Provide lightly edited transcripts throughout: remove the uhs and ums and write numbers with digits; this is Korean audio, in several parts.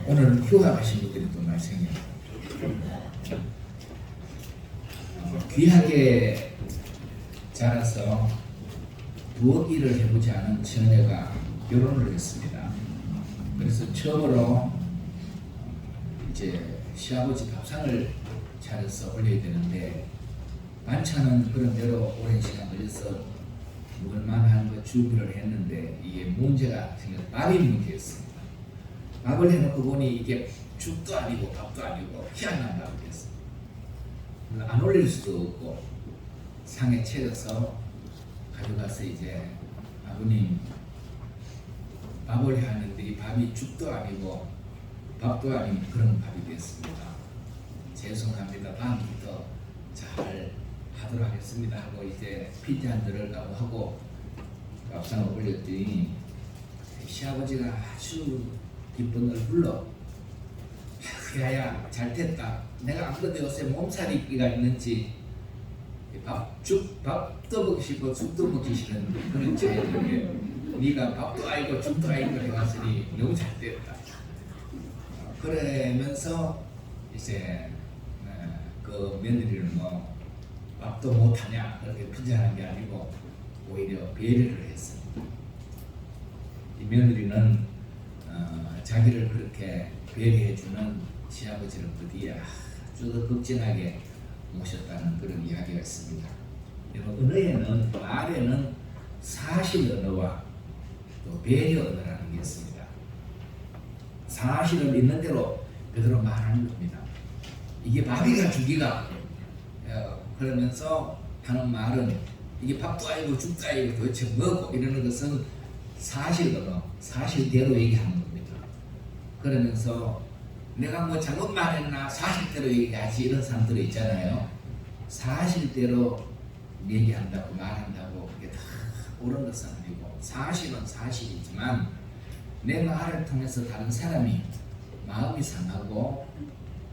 오늘 휴가 가신 분들이 또 많이 생겨요. 귀하게 자라서 부엌 일을 해보지 않은 처녀가 결혼을 했습니다. 그래서 처음으로 이제 시아버지 밥상을 차려서 올려야 되는데 반찬은 그런 대로 오랜 시간 걸려서 먹을만한 거 준비를 했는데 이게 문제가 생겨서 밥이 문제였습니다. 밥을 해놓고 보니 이게 죽도 아니고 밥도 아니고 희한한 밥이 됐어요. 안 올릴 수도 없고 상에 채워서 가져가서 이제 아버님 밥을 하는데 이 밥이 죽도 아니고 밥도 아닌 그런 밥이 됐습니다. 죄송합니다. 다음부터 잘 하도록 하겠습니다 하고 이제 피자 한 들어가고 하고 밥상을 올렸더니 시아버지가 아주 기쁜 얼굴로 야야 잘 됐다. 내가 안 그래도 요새 몸살이가 있는지 밥도 먹기 싫고 죽도 먹기 싫은 그런 차이인데 네가 밥도 알고 죽도 알고 해왔으니 너무 잘 됐다. 그러면서 이제 그 며느리를 뭐 밥도 못하냐 그렇게 핀잔한 게 아니고 오히려 배려를 했습니다. 이 며느리는 자기를 그렇게 배려해주는 시아버지를 부디 아주 극진하게 모셨다는 그런 이야기가 있습니다. 언어에는 말에는 사실 언어와 또 배려 언어라는 게 있습니다. 사실은 있는 대로 그대로 말하는 겁니다. 이게 밥이가 죽이가 그러면서 하는 말은 이게 밥도 아니고 죽도 아니고 도대체 뭐고 이러는 것은 사실 언어, 사실대로 얘기하는 겁니다. 그러면서 내가 뭐 잘못 말했나 사실대로 얘기하지 이런 사람들이 있잖아요. 사실대로 얘기한다고 말한다고 그게 다 옳은 것은 아니고 사실은 사실이지만 내 말을 통해서 다른 사람이 마음이 상하고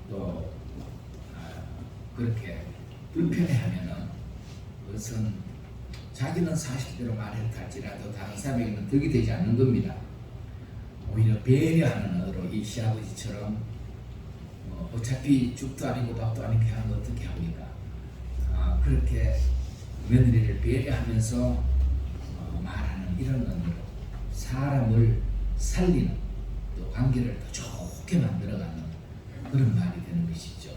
또 그렇게 불편해하면은 그것은 자기는 사실대로 말했다 할지라도 다른 사람에게는 덕이 되지 않는 겁니다. 오히려 배려하는 언어로 이 시아버지처럼 어차피 죽도 아니고 밥도 아니고 하는 거 어떻게 합니까? 그렇게 며느리를 배려하면서 말하는 이런 언어로 사람을 살리는 또 관계를 더 좋게 만들어가는 그런 말이 되는 것이죠.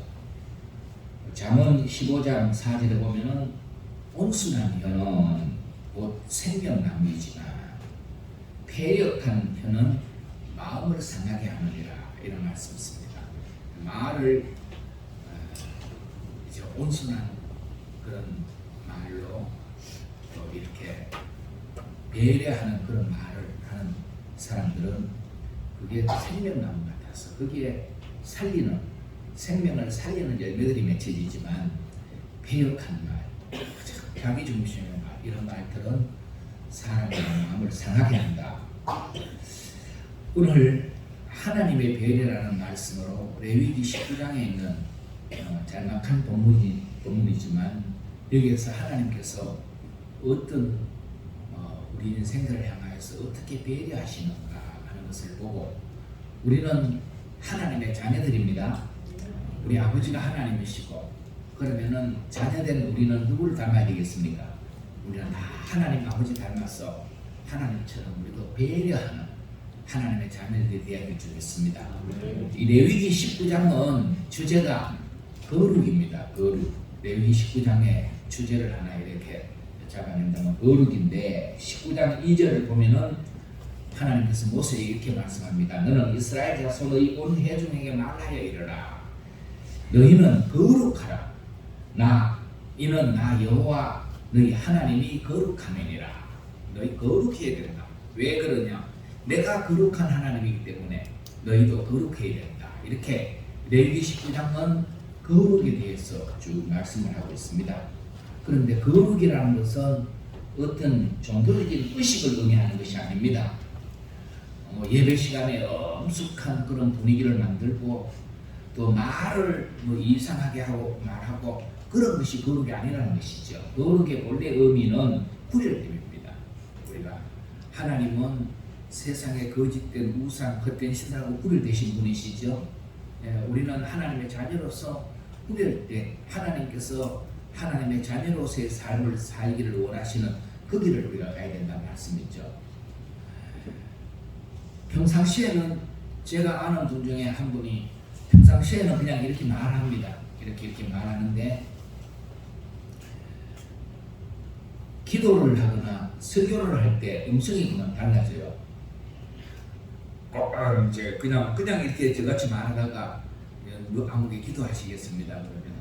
잠언 15장 4절에 보면은 온순한 혀는 곧 생명나무이지만 패역한 혀는 마음을 상하게 하느니라 이런 말씀이 있습니다. 말을 이제 온순한 그런 말로 또 이렇게 배려하는 그런 말을 하는 사람들은 그게 생명나무 같아서 거기에 살리는 생명을 살리는 열매들이 맺혀지지만 배역한 말, 자기 중심의 말 이런 말들은 사람의 마음을 상하게 한다. 오늘 하나님의 배려라는 말씀으로 레위기 19장에 있는 짤막한 본문이지만 여기에서 하나님께서 어떤 우리 인생들을 향하여서 어떻게 배려하시는가 하는 것을 보고 우리는 하나님의 자녀들입니다. 우리 아버지가 하나님이시고 그러면은 자녀된 우리는 누구를 닮아야 되겠습니까? 우리는 다 하나님 아버지 닮아서 하나님처럼 우리도 배려하는 하나님의 자녀들이 되어야 주겠습니다. 이 레위기 19장은 주제가 거룩입니다. 거룩. 레위기 19장의 주제를 하나 이렇게 잡아낸다면 거룩인데 19장 2절을 보면은 하나님께서 모세에게 이렇게 말씀합니다. 너는 이스라엘 자손의 온 회중에게 말하여 이르라. 너희는 거룩하라. 이는 나 여호와 너희 하나님이 거룩함이니라. 너희 거룩해야 된다. 왜 그러냐? 내가 거룩한 하나님이기 때문에 너희도 거룩해야 된다. 이렇게 레위기 19장은 거룩에 대해서 쭉 말씀을 하고 있습니다. 그런데 거룩이라는 것은 어떤 종교적인 의식을 의미하는 것이 아닙니다. 예배 시간에 엄숙한 그런 분위기를 만들고 또 말을 이상하게 하고 말하고 그런 것이 거룩이 아니라는 것이죠. 거룩의 본래 의미는 구별됨입니다. 우리가 하나님은 세상에 거짓된 우상, 헛된 신들하고 구별되신 분이시죠. 우리는 하나님의 자녀로서 구별된 하나님께서 하나님의 자녀로서의 삶을 살기를 원하시는 그 길을 우리가 가야 된다는 말씀이죠. 평상시에는 제가 아는 분 중에 한 분이 평상시에는 그냥 이렇게 말합니다. 이렇게 말하는데 기도를 하거나 설교를 할 때 음성이 그만 달라져요. 이제 그냥 이렇게 저같이 말하다가 아무게 기도하시겠습니다. 그러면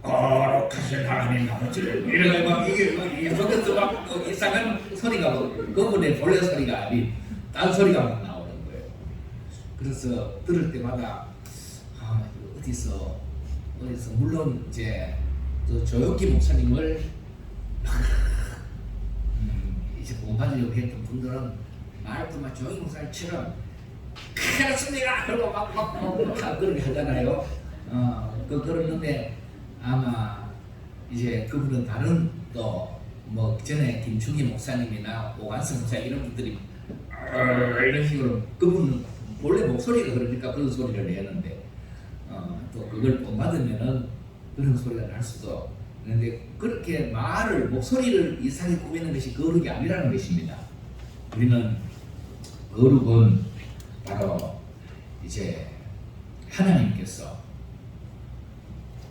거룩하신 하나님 아버지를 이래가 막 이게 속에서 막 이상한 소리가 그분의 본래 소리가 아닌 딴 소리가 막 나오는 거예요. 그래서 들을 때마다 어디서 물론 이제 또 조혁기 목사님을 이제 공부하려고 했던 분들은 말도 조혁기 목사님처럼 그렇습니다 그러고 막 그렇게 하잖아요. 그러는데 아마 이제 그분은 다른 또 뭐 전에 김충기 목사님이나 오관성 목사 이런 분들이 이런 식으로 그분은 원래 목소리가 그러니까 그런 소리를 내는데 또 그걸 본받으면은 그런 소리가 날 수도 있는데 그렇게 목소리를 이상하게 꾸미는 것이 거룩이 아니라는 것입니다. 우리는 거룩은 바로 이제 하나님께서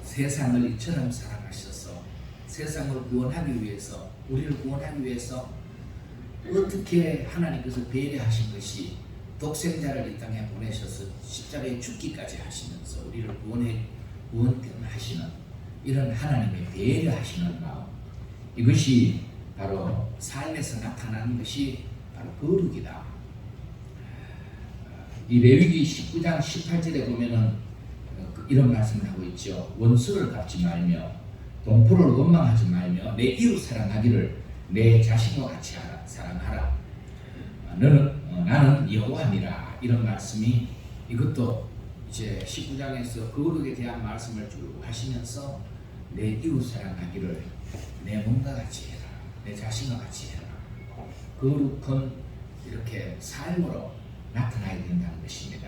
세상을 이처럼 사랑하셔서 세상을 구원하기 위해서 우리를 구원하기 위해서 어떻게 하나님께서 배려하신 것이 독생자를 이 땅에 보내셔서 십자가에 죽기까지 하시면서 우리를 구원하시는 이런 하나님의 배려하시는 마음, 이것이 바로 삶에서 나타나는 것이 바로 거룩이다. 이 레위기 19장 18절에 보면은 이런 말씀을 하고 있죠. 원수를 갚지 말며 동포를 원망하지 말며 내 이웃 사랑하기를 내 자신과 같이 사랑하라. 나는 여호와니라. 이런 말씀이 이것도 이제 19장에서 거룩에 대한 말씀을 쭉 하시면서 내 이웃 사랑하기를 내 몸과 같이 해라. 내 자신과 같이 해라. 거룩은 이렇게 삶으로 나타나야 된다는 것입니다.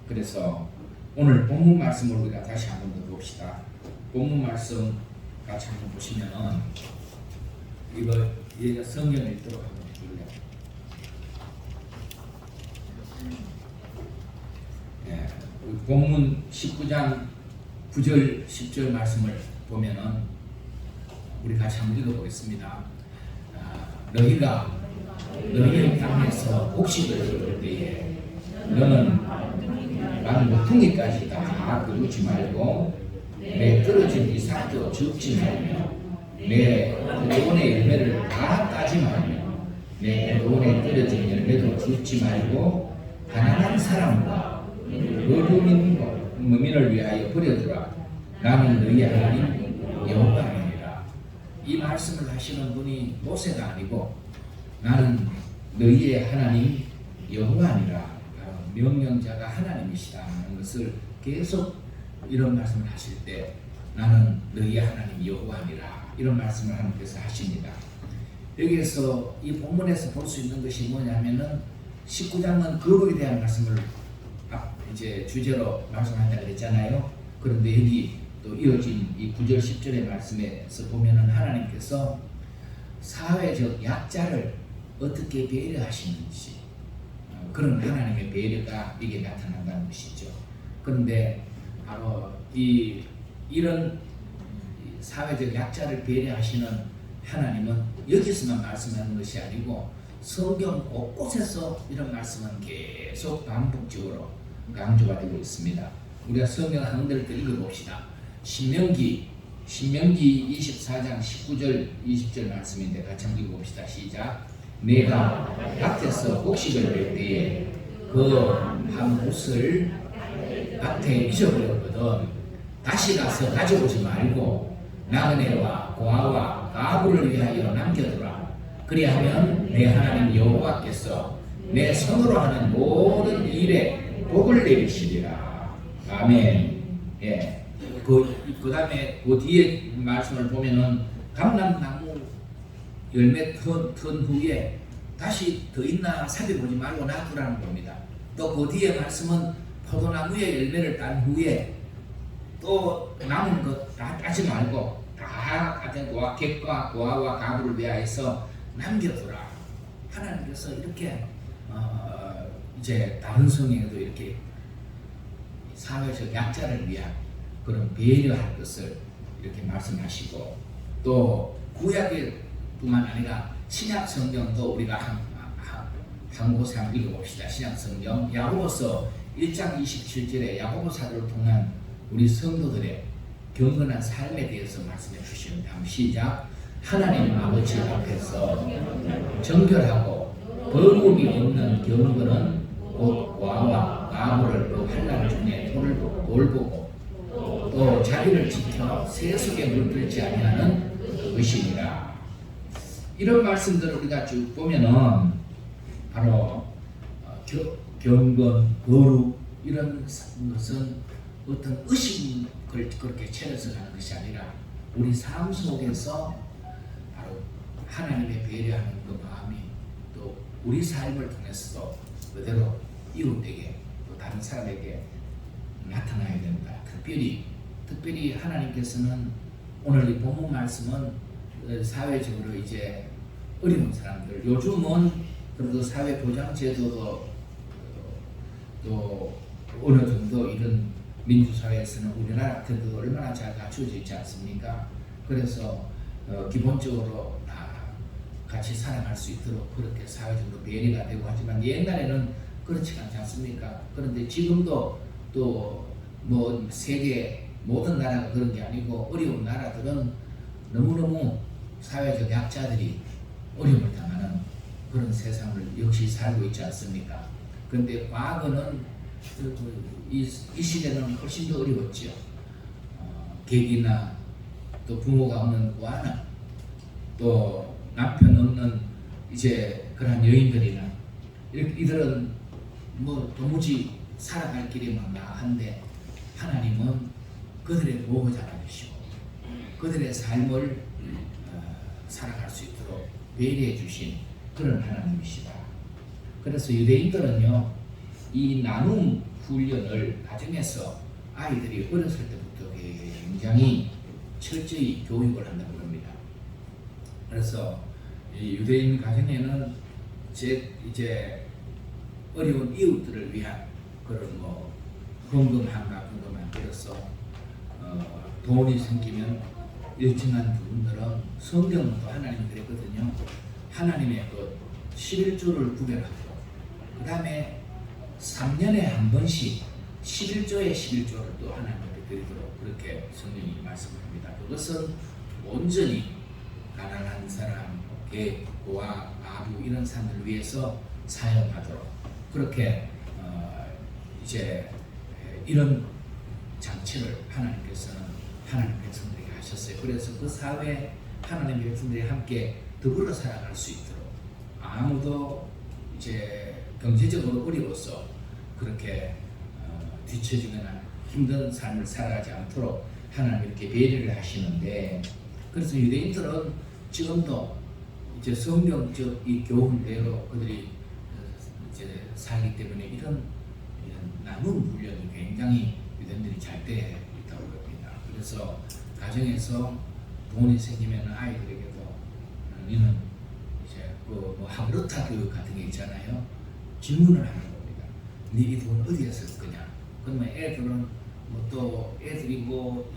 그래서 오늘 본문 말씀을 우리가 다시 한번 더 봅시다. 본문 말씀 같이 한번 보시면은 이거 성경을 읽도록 한번 해줄래요? 네, 본문 19장 9절 10절 말씀을 보면은 우리 같이 한번 읽어보겠습니다. 너희가 너희의 땅에서 곡식을 얻을 때에 너는 나는 모퉁이까지 다 거두지 말고 내 떨어진 이삭도 적지 말며 내 포도원의 열매를 다 따지 말며 내 포도원에 떨어진 열매도 적지 말고 가난한 사람과 어려운 위하여 버려두라. 나는 너희의 하나님 여호와니라. 이 말씀을 하시는 분이 모세가 아니고 나는 너희의 하나님 여호와니라. 명령자가 하나님이시다 하는 것을 계속 이런 말씀을 하실 때 나는 너희의 하나님 여호와니라 이런 말씀을 하나님께서 하십니다. 여기에서 이 본문에서 볼 수 있는 것이 뭐냐면은 19장은 거룩에 대한 말씀을 이제 주제로 말씀한다 그랬잖아요. 그런데 여기 또 이어진 이 9절 10절의 말씀에서 보면은 하나님께서 사회적 약자를 어떻게 배려하시는지 그런 하나님의 배려가 이게 나타난다는 것이죠. 그런데 바로 이런 사회적 약자를 배려하시는 하나님은 여기서만 말씀하는 것이 아니고 성경 곳곳에서 이런 말씀은 계속 반복적으로 강조가 되고 있습니다. 우리가 성경 한 군데를 더 읽어봅시다. 신명기 24장 19절 20절 말씀인데 같이 한번 읽어봅시다. 시작. 내가 밭에서 곡식을 낼 때에 그 한 옷을 밭에 잊어버렸거든. 다시 가서 가져오지 말고 나그네와 고아와 가부를 위하여 남겨두라. 그리하면 내 하나님 여호와께서 내 손으로 하는 모든 일에 복을 내리시리라. 아멘. 예. 그 다음에 그 뒤에 말씀을 보면은 감람나무 열매 턴 후에 다시 더 있나 살펴보지 말고 놔두라는 겁니다. 또 그 뒤에 말씀은 포도나무의 열매를 딴 후에 또 남은 것 다 따지 말고 다 같은 객과 고아와 가부를 위하여서 남겨두라. 하나님께서 이렇게 이제 다른 성경에도 이렇게 사회적 약자를 위한 그런 배려할 것을 이렇게 말씀하시고, 또 구약뿐만 아니라 신약 성경도 우리가 한 곳에 한번 읽어봅시다. 신약 성경 야고보서 1장 27절에 야고보 사도를 통한 우리 성도들의 경건한 삶에 대해서 말씀해 주시는데, 한번 시작. 하나님 아버지 앞에서 정결하고 거룩이 없는 경건은 곧 고아와 가부를 그 환난 중에 돌보고 또 자기를 지켜 세속에 물들지 아니하는 것이니라. 이런 말씀들을 우리가 쭉 보면은 바로 경건, 거룩 이런 것은 어떤 의식을 그렇게 채워서 가는 것이 아니라 우리 삶 속에서 바로 하나님의 배려하는 그 마음이 또 우리 삶을 통해서도 그대로 이웃에게 또 다른 사람에게 나타나야 된다. 특별히 하나님께서는 오늘 이 본문 말씀은 사회적으로 이제 어려운 사람들, 요즘은 그래도 사회 보장 제도도 또 어느 정도 이런 민주사회에서는 우리나라 같은 도 얼마나 잘 갖춰져 있지 않습니까? 그래서 기본적으로 다 같이 살아갈 수 있도록 그렇게 사회적으로 배려가 되고 하지만 옛날에는 그렇지 않지 않습니까? 그런데 지금도 또 뭐 세계 모든 나라가 그런 게 아니고 어려운 나라들은 너무너무 사회적 약자들이 어려움을 당하는 그런 세상을 역시 살고 있지 않습니까? 그런데 과거는 이 시대는 훨씬 더 어려웠죠. 객이나 또 부모가 없는 고아나 또 남편 없는 이제 그런 여인들이나 이들은 뭐 도무지 살아갈 길이 막막한데 하나님은 그들의 보호자가 되시고 그들의 삶을 살아갈 수 있도록 배려해 주신 그런 하나님이시다. 그래서 유대인들은요, 이 나눔 훈련을 가정에서 아이들이 어렸을 때부터 굉장히 철저히 교육을 한다고 합니다. 그래서 이 유대인 가정에는 이제 어려운 이웃들을 위한 그런 뭐 헌금함 같은 거 만들어서 돈이 생기면 일정한 부분들은 성경은 또 하나님이 그랬거든요. 하나님의 그 11조를 구별하고 그 다음에 3년에 한 번씩 11조의 11조를 또 하나님께 드리도록 그렇게 성경이 말씀합니다. 그것은 온전히 가난한 사람, 고아, 아부 이런 사람들을 위해서 사용하도록 그렇게 이제 이런 장치를 하나님께서는 하나님 백성들에게 하셨어요. 그래서 그 사회에 하나님 백성들이 함께 더불어 살아갈 수 있도록 아무도 이제 경제적으로 어려워서 그렇게 뒤처지거나 힘든 삶을 살아가지 않도록 하나님 이렇게 배려를 하시는데, 그래서 유대인들은 지금도 이제 성경적 이 교훈대로 그들이 이제 살기 때문에 이런 나눔 훈련이 굉장히 유대인들이 잘 돼 있다고 합니다. 그래서 가정에서 돈이 생기면 아이들에게도 너는 이제 뭐 하브르타 교육 같은 게 있잖아요. 질문을 하는 겁니다. 네 이 돈 어디에 쓸 거냐? 그러면 애들은 뭐 또 애들이 뭐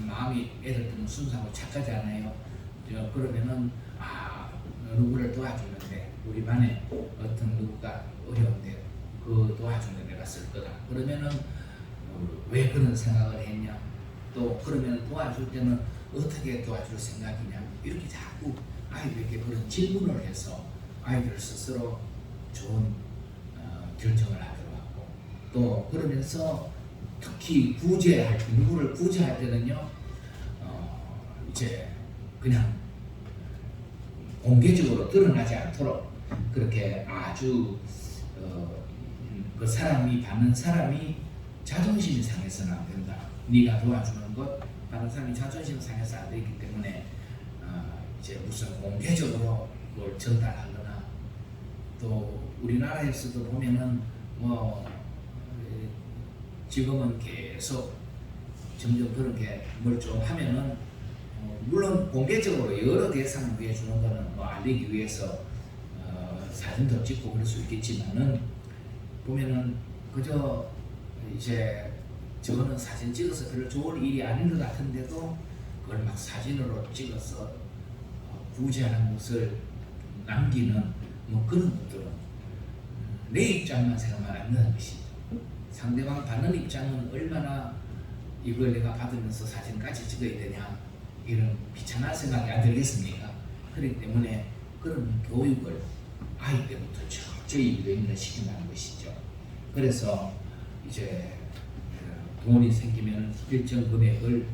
마음이 애들은 순수하고 착하잖아요. 그러면은 누구를 도와주는데 우리 반에 어떤 누구가 어려운데 그 도와주는 내가 쓸 거다. 그러면은 왜 그런 생각을 했냐? 또 그러면 도와줄 때는 어떻게 도와줄 생각이냐? 이렇게 자꾸 아이들에게 그런 질문을 해서 아이들 스스로 좋은 결정을 하도록 하고, 또 그러면서 특히 누구를 구제할 때는요, 이제 그냥 공개적으로 드러나지 않도록 그렇게 아주 그 사람이 받는 사람이 자존심이 상해서는 안 된다. 네가 도와주는 것 받는 사람이 자존심 상해서 안 되기 때문에 이제 무슨 공개적으로 그걸 전달하거나 또 우리나라에서도 보면은 뭐 지금은 계속 점점 그런 게 뭘 좀 하면은 물론 공개적으로 여러 대상을 위해 주는 거는 뭐 알리기 위해서 사진도 찍고 그럴 수 있겠지만은 보면은 그저 이제 저거는 사진 찍어서 별로 좋은 일이 아닌 것 같은데도 그걸 막 사진으로 찍어서 부재하는 것을 남기는 뭐 그런 것들은 내 입장만 생각만 한다는 것이죠. 상대방 받는 입장은 얼마나 이걸 내가 받으면서 사진까지 찍어야 되냐 이런 비참한 생각이 안 들겠습니까? 그렇기 때문에 그런 교육을 아이 때부터 철저히 유대인을 시킨다는 것이죠. 그래서 이제 돈이 생기면 일정 금액을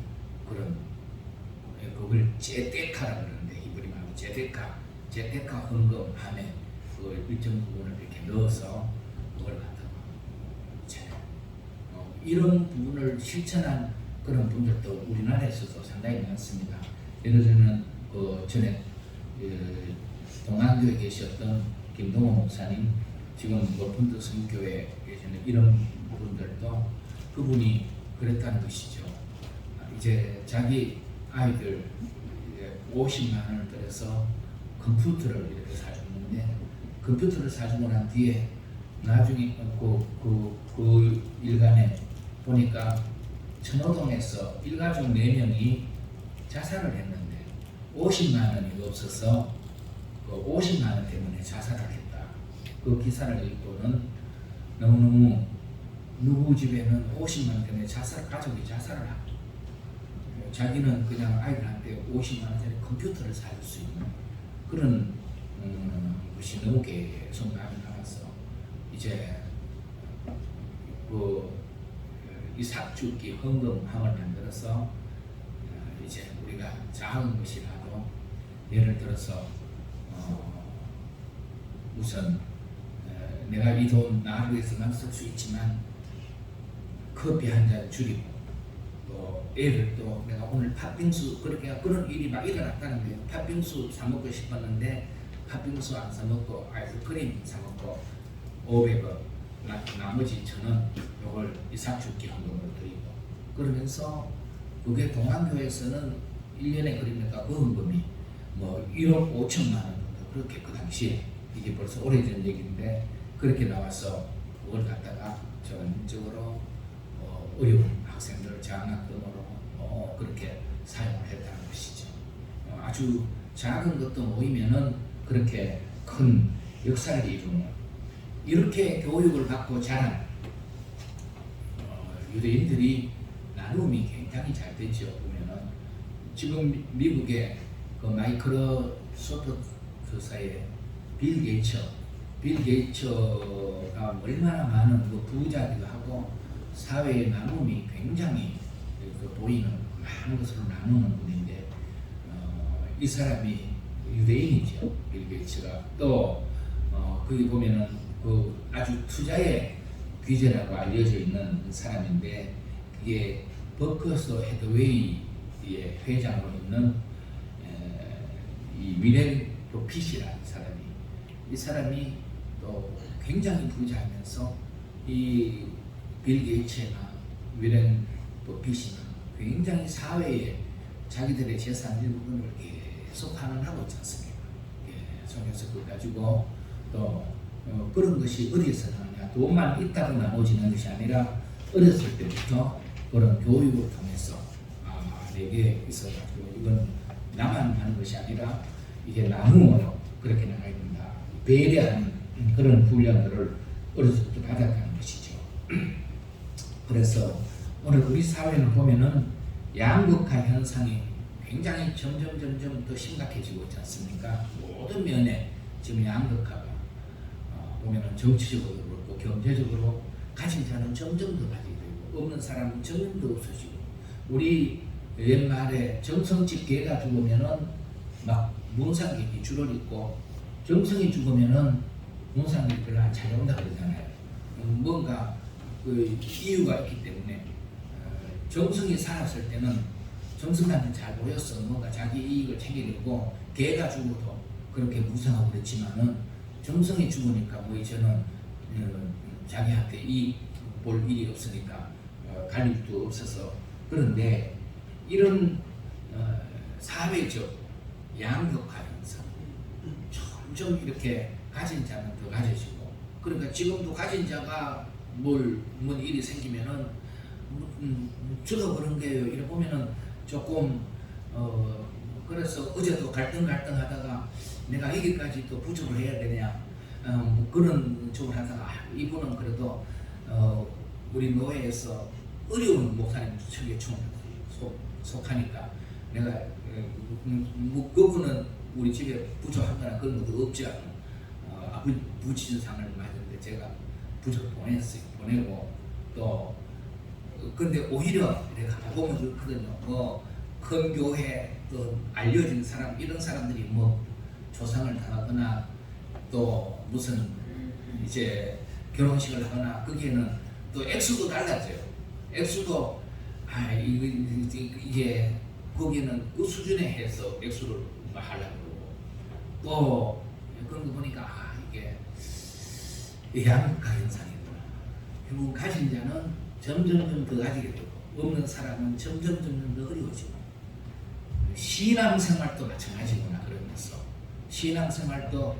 그걸 제데카라고 그러는데 히브리 말로 제데카 헌금함에 그 일정 부분을 이렇게 넣어서 그걸 갖다가 이제 이런 부분을 실천한 그런 분들도 우리나라에서도 상당히 많습니다. 예를 들면 그 전에 동안교에 계셨던 김동호 목사님, 지금 높은 뜻 성교회 계시는 이런 분들도 그분이 그랬다는 것이죠. 이제 자기 아이들 50만 원을 들여서 컴퓨터를 이렇게 사주는데 컴퓨터를 사주고 난 뒤에 나중에 그 일간에 보니까 천호동에서 일가족 4명이 자살을 했는데 50만 원이 없어서 그 50만 원 때문에 자살을 했다. 그 기사를 읽고는 너무너무 누구 집에는 50만 원 때문에 가족이 자살을 하고 자기는 그냥 아이들한테 50만 원짜리 컴퓨터를 사줄 수 있는 그런 것이 너무 계속 마음에 남아서 이제 이삭주기 헌금함을 만들어서 이제 우리가 작은 것이라도 예를 들어서 우선 내가 이 돈 나를 위해서만 쓸 수 있지만 커피 한 잔 줄이고 또 애를 또 내가 오늘 팥빙수 그런 일이 막 일어났다는 거예요. 팥빙수 사 먹고 싶었는데 팥빙수 안 사 먹고 아이스크림 사 먹고 500원 나머지 1,000원 요걸 이삭주기 헌금을 드리고 그러면서 그게 동안교회에서는 1년에 그러니까 그 헌금이 뭐 1억 5천만 원 정도 그렇게 그 당시에 이게 벌써 오래전 얘기인데 그렇게 나와서 그걸 갖다가 전적으로 어려운 학생들을 장학금으로 그렇게 사용을 했다는 것이죠. 아주 작은 것도 모이면은 그렇게 큰 역사를 이루는 이렇게 교육을 받고 자란 유대인들이 나눔이 굉장히 잘 되죠. 보면은 지금 미국의 그 마이크로소프트사의 빌 게이츠가 얼마나 많은 그 부자기도 하고 사회의 나눔이 굉장히 보이는 많은 것으로 나누는 분인데 이 사람이 유대인이죠. 빌 게이츠가 또 거기 보면은 그 아주 투자의 귀재라고 알려져 있는 사람인데 그게 버커스 헤드웨이의 회장으로 있는 이 위렌 버핏이라는 사람이 이 사람이 또 굉장히 부자하면서 이 빌 게이츠나 위렌 버핏이나 굉장히 사회에 자기들의 재산 일부분을 계속 환원하고 있지 않습니까? 계속해서 그걸 가지고 또 그런 것이 어디에서 나오냐 돈만 있다고 나오지는 것이 아니라 어렸을 때부터 그런 교육을 통해서 내게 있어가지고 이건 나만 하는 것이 아니라 이게 나눔으로 그렇게 나가야 된다. 배려하는 그런 훈련들을 어렸을 때부터 받았다는 것이죠. 그래서 오늘 우리 사회는 보면은 양극화 현상이 굉장히 점점 더 심각해지고 있지 않습니까? 모든 면에 지금 양극화가 보면은 정치적으로 그렇고 경제적으로 가진 자는 점점 더 가지게 되고 없는 사람은 점점 더 없어지고 우리 옛말에 정성집 개가 죽으면은 막 문상객이 줄어있고 정성이 죽으면은 문상객이 별로 안 찾아온다 그러잖아요. 뭔가 그 이유가 있기 때문에 정성이 살았을 때는 정성한테 잘 보였어. 뭔가 자기 이익을 챙기려고 개가 죽어도 그렇게 무상하고 그랬지만은 정성이 죽으니까 뭐 이제는 자기한테 이 볼 일이 없으니까 갈 일도 없어서. 그런데 이런 사회적 양극화 현상, 점점 이렇게 가진 자는 더 가져지고, 그러니까 지금도 가진 자가 뭔 일이 생기면은 저도 그런 게요. 이래 보면은 조금 그래서 어제도 갈등하다가 내가 여기까지 또 부족을 해야 되냐, 뭐 그런 쪽을 하다가 이분은 그래도 우리 노회에서 어려운 목사님 측에 속하니까 내가 뭐 그분은 우리 집에 부족한 거나 그런 것도 없지 않은 아버지 부친상을 맞았는데 제가 부적 보내고 또 근데 오히려 내가 보면 그렇거든요. 뭐 큰 교회 또 알려진 사람 이런 사람들이 뭐 조상을 당하거나 또 무슨 이제 결혼식을 하거나 거기에는 또 액수도 달라져요. 액수도 이게 거기는 그 수준에 해서 액수를 하려고 그러고 또 그런 거 보니까 이게 양극화 현상이구나. 결국 가진 자는 점점 더 가지게 되고 없는 사람은 점점 더 어려워지고, 신앙생활도 마찬가지구나. 그러면서 신앙생활도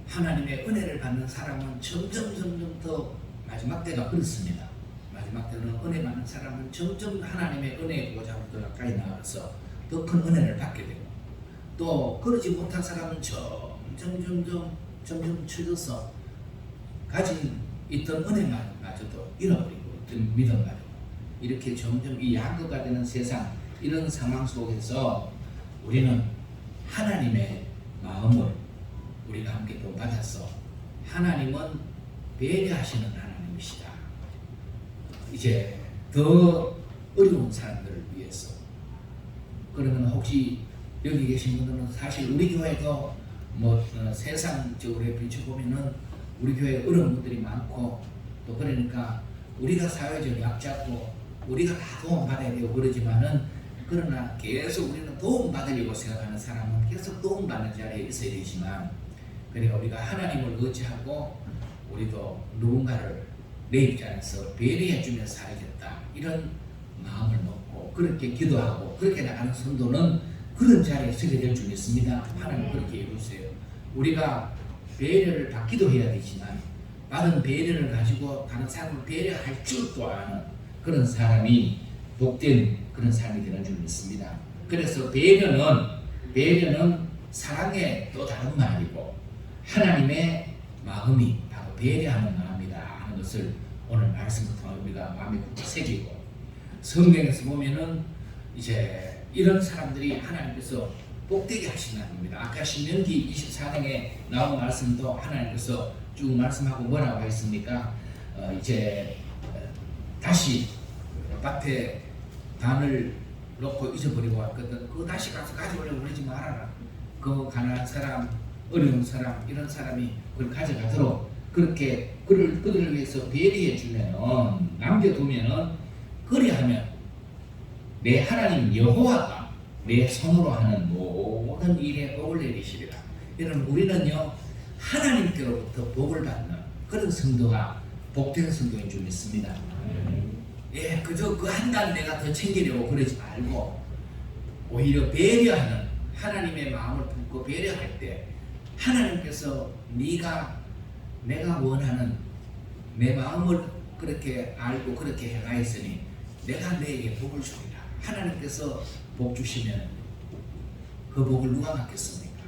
하나님의 은혜를 받는 사람은 점점 더 마지막 때가 그렇습니다. 마지막 때는 은혜 받는 사람은 점점 하나님의 은혜의 보좌로부터 가까이 나가서 더 큰 은혜를 받게 되고, 또 그러지 못한 사람은 점점 쳐져서 가진 있던 은혜마저도 잃어버리고 있던 믿음마저도 이렇게 점점 이 양극화 되는 세상, 이런 상황 속에서 우리는 하나님의 마음을 우리가 함께 또 받아서, 하나님은 배려하시는 하나님이시다. 이제 더 어려운 사람들을 위해서. 그러면 혹시 여기 계신 분들은 사실 우리 교회도 뭐 세상적으로 비춰보면은 우리 교회에 어려운 분들이 많고, 또 그러니까 우리가 사회적 약자고 우리가 다 도움받아야 되고 그러지만은, 그러나 계속 우리는 도움받으려고 생각하는 사람은 계속 도움받는 자리에 있어야 되지만, 그러니까 우리가 하나님을 의지하고 우리도 누군가를 내 입장에서 배려해주며 살아야겠다, 이런 마음을 먹고 그렇게 기도하고 그렇게 나가는 성도는 그런 자리에 서게 될 줄 믿습니다. 하나님 그렇게 해주세요. 우리가 배려를 받기도 해야 되지만 받은 배려를 가지고 다른 사람을 배려할 줄도 아는 그런 사람이 복된 그런 삶이 되는 줄 믿습니다. 그래서 배려는 사랑의 또 다른 말이고 하나님의 마음이 바로 배려하는 마음이다 하는 것을 오늘 말씀을 통해 우리가 마음에 굳게 새기고, 성경에서 보면은 이제 이런 사람들이 하나님께서 복되게 하시는 겁니다. 아까 신명기 24장에 나온 말씀도 하나님께서 쭉 말씀하고 뭐라고 했습니까? 이제 다시 밭에 단을 놓고 잊어버리고 왔거든. 그거 다시 가서 가져오려고 그러지 말아라. 그 가난한 사람, 어려운 사람, 이런 사람이 그걸 가져가도록 그렇게 그들을 위해서 배려해 주면은, 남겨두면은, 그리하면 내 하나님 여호와가 내 손으로 하는 모든 일에 복을 내리시리라. 여러분, 우리는요 하나님께로부터 복을 받는 그런 성도가 복된 성도인 줄 믿습니다. 예, 그저 그 한 달 내가 더 챙기려고 그러지 말고 오히려 배려하는, 하나님의 마음을 품고 배려할 때 하나님께서 내가 원하는 내 마음을 그렇게 알고 그렇게 행하였으니 내가 너에게 복을 주리라. 하나님께서 복 주시면 그 복을 누가 받겠습니까?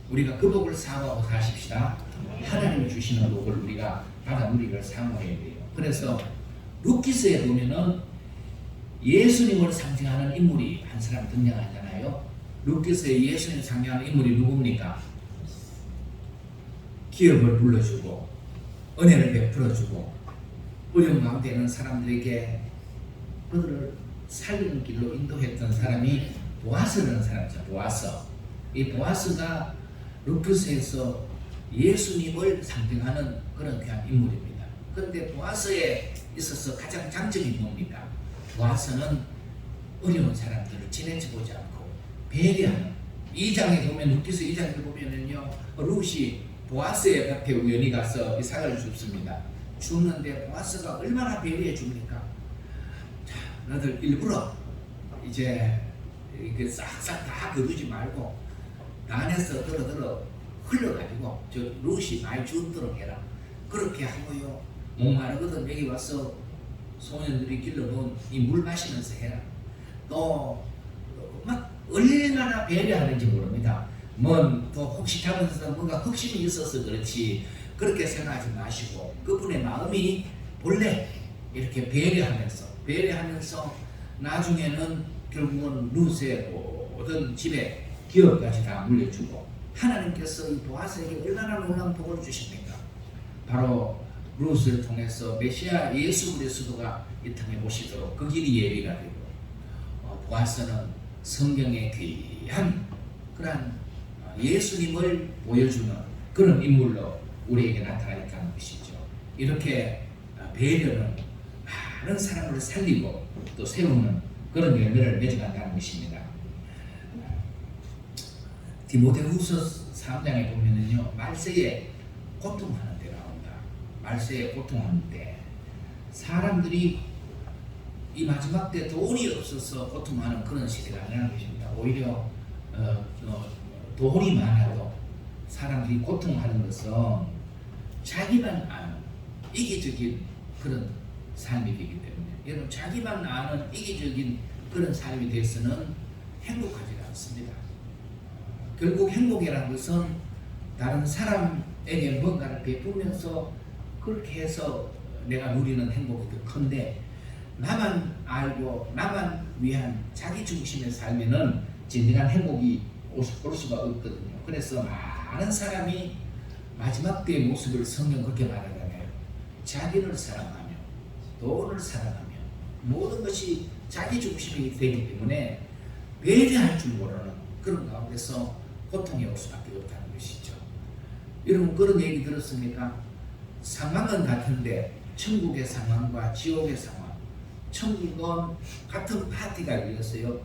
우리가 그 복을 사모하고 사십시다. 하나님이 주시는 복을 우리가 받아 누리기를 사모해야 돼요. 그래서 루키스에 보면은 예수님을 상징하는 인물이 한 사람 등장하잖아요. 루키스에 예수님을 상징하는 인물이 누굽니까? 기업을 불러주고 은혜를 베풀어주고 어려운 가운데 있는 사람들에게 그들을 살리는 길로 인도했던 사람이 보아스라는 사람이죠. 이 보아스가 루키스에서 예수님을 상징하는 그런 귀한 인물입니다. 그런데 보아스에 있어서 가장 장점이 뭡니까? 보아스는 어려운 사람들을 지내쳐보지 않고 배려하는, 2장에 보면, 루키스 2장에 보면은요, 룻이 보아스의 밭에 우연히 가서 이삭을 줍습니다. 줍는데 보아스가 얼마나 배려해 줍니까? 자, 너들 일부러 이제 이게 싹싹 다 거두지 말고 난에서 들어 흘러가지고 저 룻이 많이 주도록 해라. 그렇게 하고요. 목마르거든 여기 와서 소년들이 길러본 이 물 마시면서 해라. 또 막 얼마나 배려하는지 모릅니다. 또 혹시 잘못해서 뭔가 흑심이 있어서 그렇지 그렇게 생각하지 마시고 그분의 마음이 본래 이렇게 배려하면서 나중에는 결국은 룻의 모든 집에 기업까지 다 물려주고 하나님께서 이 보아스에게 얼마나 놀라운 복을 주십니까? 바로 룻을 통해서 메시아 예수 그리스도가 이 땅에 오시도록 그 길이 예비가 되고 보아스는 성경의 귀한 그러한 예수님을 보여주는 그런 인물로 우리에게 나타나있다는 것이죠. 이렇게 배려는 많은 사람을 살리고 또 세우는 그런 열매를 맺어간다는 것입니다. 디모데후서 3장에 보면은요, 말세에 고통하는 데 나온다. 말세에 고통하는 데 사람들이 이 마지막 때 돈이 없어서 고통하는 그런 시대가 아니라는 것입니다. 오히려 돈이 많아도 사람들이 고통하는 것은 자기만 아는 이기적인 그런 삶이 되기 때문에 여러분 자기만 아는 이기적인 그런 삶이 돼서는 행복하지 않습니다. 결국 행복이라는 것은 다른 사람에게 뭔가를 베푸면서 그렇게 해서 내가 누리는 행복이 더 큰데 나만 알고 나만 위한 자기 중심의 삶에는 진정한 행복이 올 수가 없거든요. 그래서 많은 사람이 마지막 때의 모습을 성경 그렇게 말하잖아요. 자기를 사랑하며 돈을 사랑하며 모든 것이 자기 중심이 되기 때문에 배려할 줄 모르는 그런 가운데서 고통이 올 수밖에 없다는 것이죠. 여러분 그런 얘기 들었습니까? 상황은 같은데 천국의 상황과 지옥의 상황, 천국은 같은 파티가 열렸어요.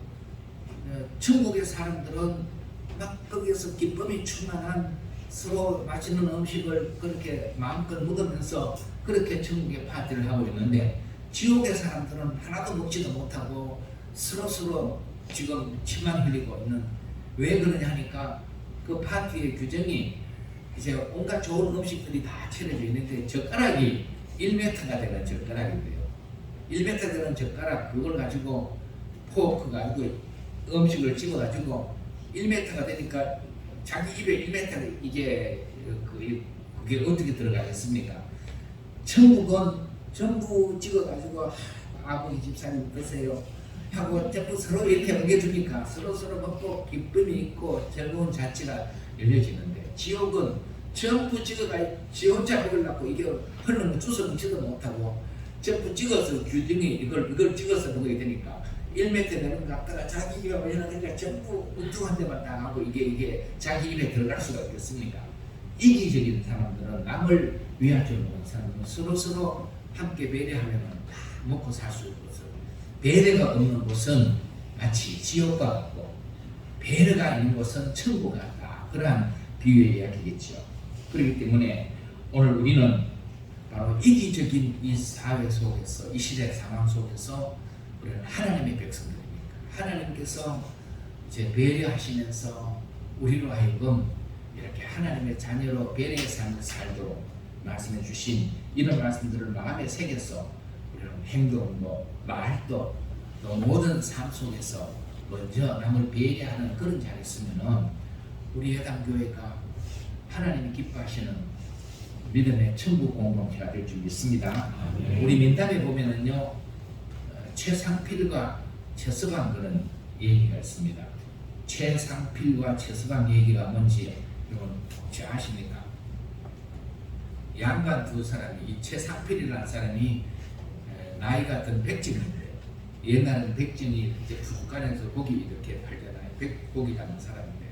천국의 사람들은 막 거기에서 기쁨이 충만한 서로 맛있는 음식을 그렇게 마음껏 먹으면서 그렇게 천국의 파티를 하고 있는데 지옥의 사람들은 하나도 먹지도 못하고 서로 지금 침만 흘리고 있는. 왜 그러냐 하니까 그 파티의 규정이 이제 온갖 좋은 음식들이 다 차려져 있는데 젓가락이 1m가 되는 젓가락이 돼요. 1m 되는 젓가락 그걸 가지고 포크 가지고 음식을 찍어 가지고 1m가 되니까 자기 입에 1m 이게 그게 어떻게 들어가겠습니까? 천국은 전부 찍어 가지고 아버지 집사님 드세요 하고 전부 서로 이렇게 먹여주니까 서로 먹고 기쁨이 있고 즐거운 자체가 열려지는데 지옥은 전부 찍어가 지 혼자 먹으려고 이게 흘러는 주워 먹지도 못하고 전부 찍어서 규정이 이걸 찍어서 먹어야 되니까 1m 되는 거 갖다가 자기 입에 올려놓으니까 전부 엉뚱한 데만 당하고 이게 자기 입에 들어갈 수가 있겠습니까? 이기적인 사람들은 남을 위할 줄 모르는 사람들은 서로 함께 배려하면 다 먹고 살 수 있고 배려가 없는 곳은 마치 지옥과 같고 배려가 있는 곳은 천국과 같다. 그러한 비유의 이야기겠죠. 그렇기 때문에 오늘 우리는 바로 이기적인 이 사회 속에서 이 시대 상황 속에서 우리는 하나님의 백성들입니다. 하나님께서 이제 배려하시면서 우리로 하여금 이렇게 하나님의 자녀로 배려의 삶을 살도록 말씀해 주신 이런 말씀들을 마음에 새겨서 행동도 말도 또 모든 삶 속에서 먼저 남을 배려하는 그런 자리에 있으면은 우리 해당교회가 하나님이 기뻐하시는 믿음의 천국 공동체가 될 줄 믿습니다. 우리 민담에 보면은요 최상필과 최서방 그런 얘기가 있습니다. 최상필과 최서방 얘기가 뭔지 여러분 혹시 아십니까? 양반 두 사람이 이 최상필이라는 사람이 나이가 어떤 백진인데 옛날에는 백진이 이제 부족간에서 고기 이렇게 팔잖아요. 고기 담는 사람인데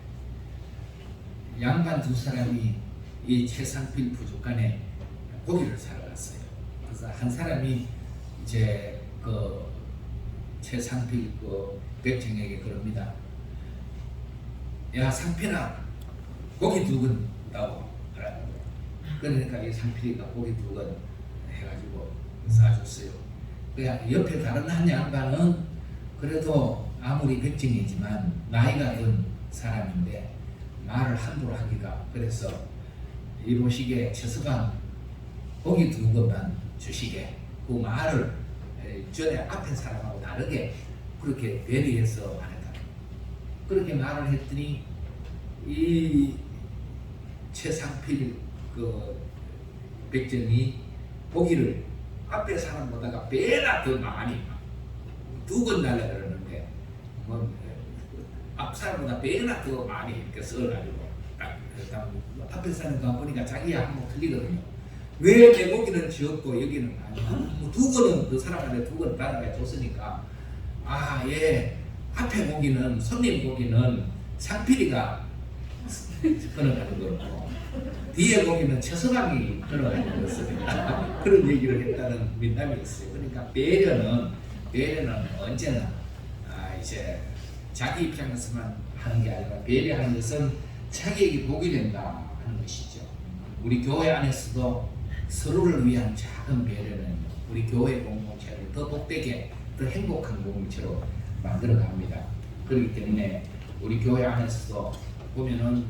양반 두 사람이 이 최상필 부족간에 고기를 사러 갔어요. 그래서 한 사람이 이제 그 최상필 그 백정에게 그럽니다. 야 상필아 고기 누군다고 하더라고요. 그러니까 이 상필이가 고기 2건 해가지고 싸줬어요. 그냥 옆에 다른 한 양반은 그래도 아무리 백정이지만 나이가 든 사람인데 말을 함부로 하기가 그래서 이보시게 최서방 고기 2건만 주시게 그 말을 전에 앞에 사람하고 다르게 그렇게 배려해서 말했다. 그렇게 말을 했더니 이 최상필 그 백정이 고기를 앞에 사람보다가 배나 더 많이 2건 달라 그러는데 뭐 앞 사람보다 배나 더 많이 이렇게 써가지고 딱 앞에 사람도 보니까 자기야 한번 틀리거든요. 왜 내 고기는 적고 여기는 많이? 뭐 2건은 그 사람한테 2건 달아가 줬으니까 예 앞에 고기는 손님 고기는 상필이가 끊어가는 거고 뒤에 고기는 최서방이 끊어가는 거였어요. 그런 얘기를 했다는 민담이었어요. 그러니까 배려는 언제나 이제 자기 입장에서만 하는 게 아니라 배려하는 것은 자기에게 복이 된다 하는 것이죠. 우리 교회 안에서도 서로를 위한 작은 배려는 우리 교회 공동체를 더 복되게 더 행복한 공동체로 만들어 갑니다. 그렇기 때문에 우리 교회 안에서도 보면은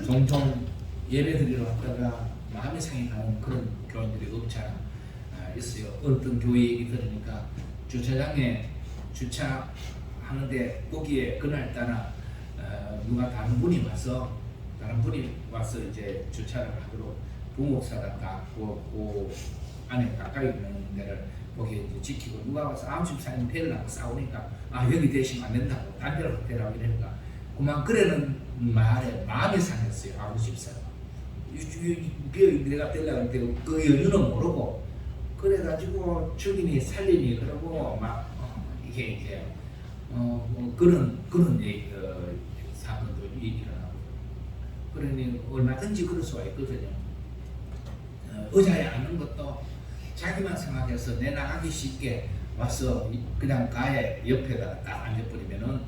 종종 예배드리러 왔다가 마음이 상해 가는 그런 교인들이 없지 않아 있어요. 어떤 교회 얘기 들으니까 주차장에 주차하는데 거기에 그날따라 누가 다른 분이 와서 이제 주차를 하도록 부목사가 그 안에 가까이 있는 데를 거기 이제 지키고 누가 와서 9시 배를 하고 싸우니까 여기 대시면 안 된다고 딴 데로 대라고 이러니까 그만 그래는 말에 마음이 상했어요. 9시 내가 되려고 했는데 그 연유는 모르고 그래가지고 죽이니 살리니 그러고 막 이게 뭐 그런 사건도 일어나고 그러니 얼마든지 그럴 수가 있거든요. 의자에 앉는 것도 자기만 생각해서 내 나가기 쉽게 와서 그냥 가에 옆에다 딱 앉아버리면은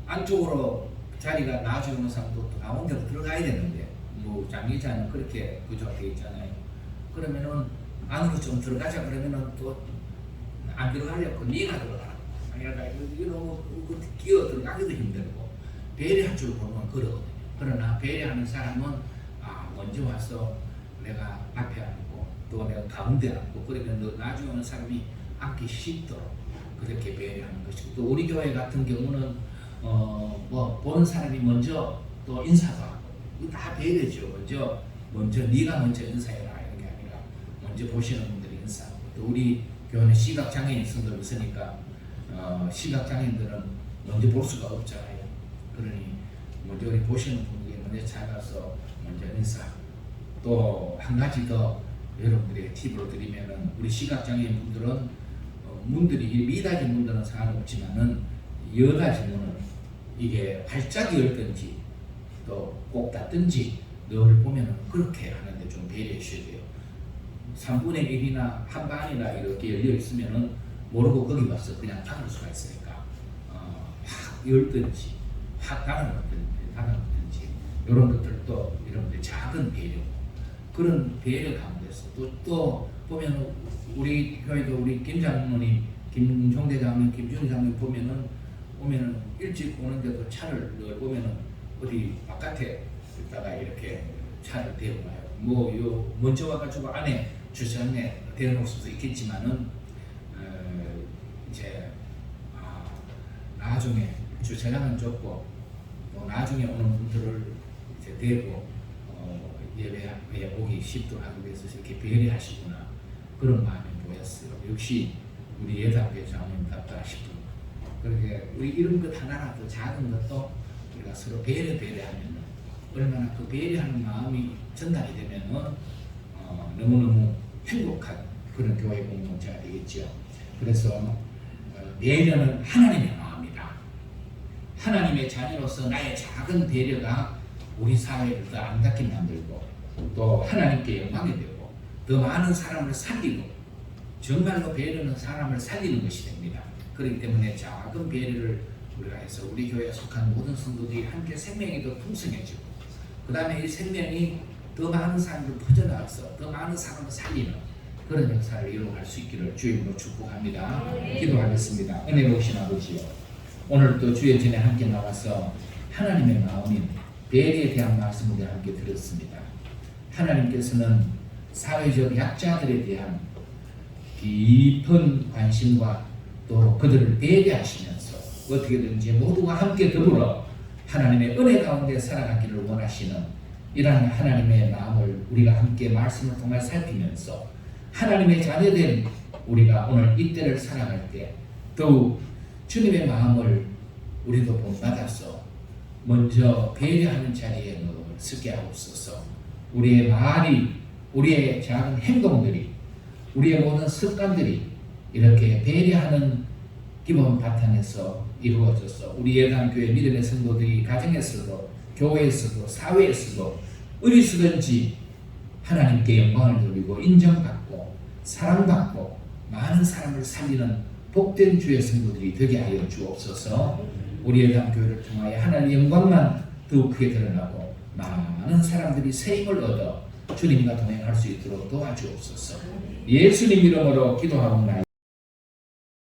안쪽으로 자리가 나아지는 사람도 가운데로 들어가야 되는데 뭐 장기자는 그렇게 구조되어 있잖아요. 그러면은 안으로 좀 들어가자 그러면은 또 안 들어가려고 네가 들어가라. 이러고 끼어 들어가기도 힘들고 배려할 줄 모르면 그러거든요. 그러나 배려하는 사람은 먼저 와서 내가 앞에 앉고 또 내가 가운데 앉고 그러면 너 나중에 오는 사람이 앉기 쉽도록 그렇게 배려하는 것이고 또 우리 교회 같은 경우는 뭐 보는 사람이 먼저 또 인사도 하고 이거 다 배려죠. 먼저 네가 먼저 인사해라 이런 게 아니라 먼저 보시는 분들이 인사하고 또 우리 교회는 시각장애인 성도가 있으니까 시각장애인들은 먼저 볼 수가 없잖아요. 그러니 먼저 우리 보시는 분들이 먼저 찾아가서 먼저 인사하고 또 한 가지 더 여러분들에게 팁을 드리면은 우리 시각장애인 분들은 문들이 미닫이 문들은 상관없지만은 여닫이 문은 이게 활짝 열든지 또 꼭 닫든지 늘 보면은 그렇게 하는데 좀 배려해 주셔야 돼요. 3분의 1이나 한 반이나 이렇게 열려 있으면은 모르고 거기 와서 그냥 닫을 수가 있으니까 확 열든지 확 닫아놓든지 이런 것들도 여러분들 작은 배려 그런 배려 가운데서 또 보면 우리 교회도 우리 김 장로님, 김종대 장로님, 김준희 장로님 보면은 일찍 오는데도 차를 늘 보면은 어디 바깥에 있다가 이렇게 차를 대고 가요. 뭐 먼저 와가지고 안에 주차장에 대놓을 수도 있겠지만은 이제 나중에 주차장은 좁고 또 나중에 오는 분들을 이제 대고 예배에 오기 쉽도록 하기 위해서 이렇게 배려하시구나 그런 마음이 보였어요. 역시 우리 예당교회 장로님답다 싶은 그렇게 우리 이런 것 하나라도 작은 것도 우리가 서로 배려하면 얼마나 그 배려하는 마음이 전달이 되면은 너무너무 행복한 그런 교회 공동체가 되겠죠. 그래서 배려는 하나님의 마음이다. 하나님의 자녀로서 나의 작은 배려가 우리 사회를 더 아름답게 만들고 또 하나님께 영광이 되고 더 많은 사람을 살리고 정말로 배려는 사람을 살리는 것이 됩니다. 그렇기 때문에 작은 배려를 우리가 해서 우리 교회에 속한 모든 성도들이 함께 생명이 더 풍성해지고 그 다음에 이 생명이 더 많은 사람들 퍼져나가서 더 많은 사람을 살리는 그런 역사를 이루어갈 수 있기를 주님으로 축복합니다. 기도하겠습니다. 은혜로우신 아버지요, 오늘 또 주의 전에 함께 나와서 하나님의 마음인 배려에 대한 말씀을 함께 들었습니다. 하나님께서는 사회적 약자들에 대한 깊은 관심과 또 그들을 배려하시면서 어떻게든지 모두가 함께 더불어 하나님의 은혜 가운데 살아가기를 원하시는 이러한 하나님의 마음을 우리가 함께 말씀을 통해 살피면서 하나님의 자녀된 우리가 오늘 이때를 살아갈 때 더욱 주님의 마음을 우리도 본받아서 먼저 배려하는 자리에 서게 하옵소서. 우리의 말이, 우리의 작은 행동들이, 우리의 모든 습관들이 이렇게 배려하는 기본 바탕에서 이루어져서 우리 예단교회 믿음의 성도들이 가정에서도 교회에서도 사회에서도 어디서든지 하나님께 영광을 돌리고 인정받고 사랑받고 많은 사람을 살리는 복된 주의 성도들이 되게 하여 주옵소서. 우리 예단교회를 통하여 하나님의 영광만 더욱 크게 드러나고 많은 사람들이 새 힘을 얻어 주님과 동행할 수 있도록 도와주옵소서. 예수님 이름으로 기도하옵나이다.